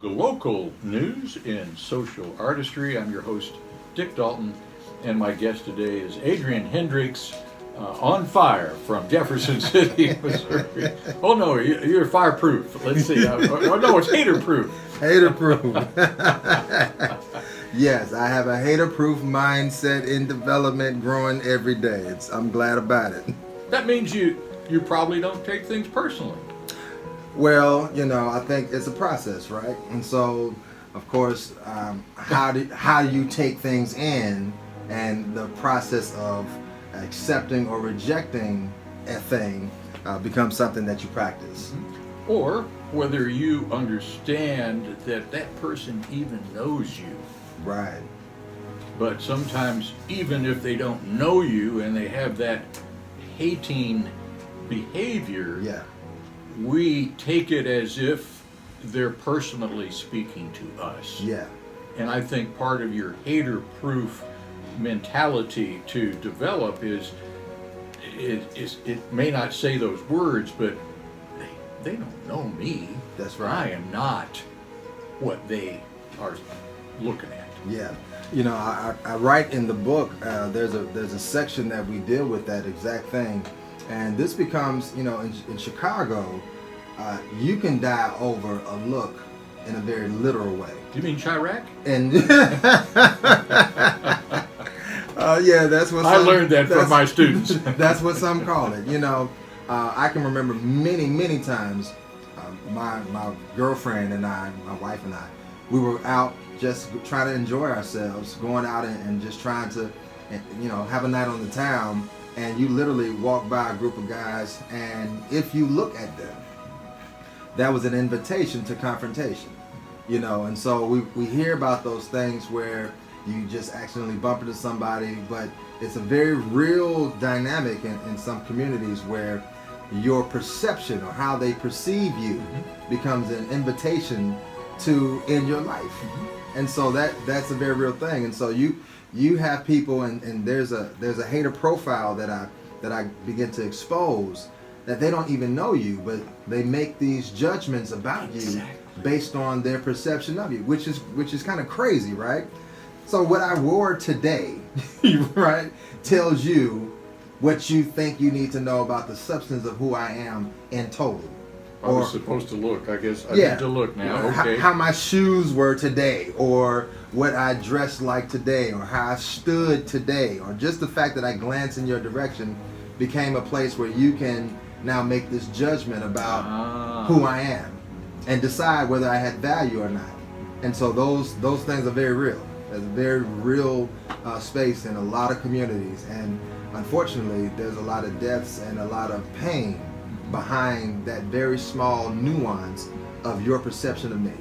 Local news in social artistry. I'm your host, Dick Dalton, and my guest today is Adrian Hendricks, on fire from Jefferson City, Missouri. Oh no, you're fireproof. Let's see. Oh no, it's hater-proof. Hater-proof. Yes, I have a hater-proof mindset in development, growing every day. I'm glad about it. That means you probably don't take things personally. Well, I think it's a process, right? And so, of course, how do you take things in, and the process of accepting or rejecting a thing becomes something that you practice. Or whether you understand that person even knows you. Right. But sometimes, even if they don't know you and they have that hating behavior, Yeah. we take it as if they're personally speaking to us. Yeah. And I think part of your hater-proof mentality to develop is it may not say those words, but they don't know me. That's right. I am not what they are looking at. Yeah. I write in the book, there's a section that we deal with that exact thing. And this becomes, in Chicago, you can die over a look in a very literal way. You mean Chirac? And yeah, that's what I learned that from my students. That's what some call it. I can remember many times, my girlfriend and I, my wife and I, we were out just trying to enjoy ourselves, going out and just trying to, have a night on the town. And you literally walk by a group of guys, and if you look at them, that was an invitation to confrontation, and so we hear about those things where you just accidentally bump into somebody, but it's a very real dynamic in some communities where your perception or how they perceive you becomes an invitation to end your life. And so that's a very real thing. And so you have people, and there's a hater profile that I begin to expose, that they don't even know you, but they make these judgments about you based on their perception of you, which is kind of crazy, right? So what I wore today, right, tells you what you think you need to know about the substance of who I am in total. I was supposed to look. I guess I Yeah. need to look now. Okay. How my shoes were today, or what I dressed like today, or how I stood today, or just the fact that I glanced in your direction became a place where you can now make this judgment about who I am and decide whether I had value or not. And so those things are very real. There's a very real space in a lot of communities, and unfortunately there's a lot of deaths and a lot of pain behind that very small nuance of your perception of me.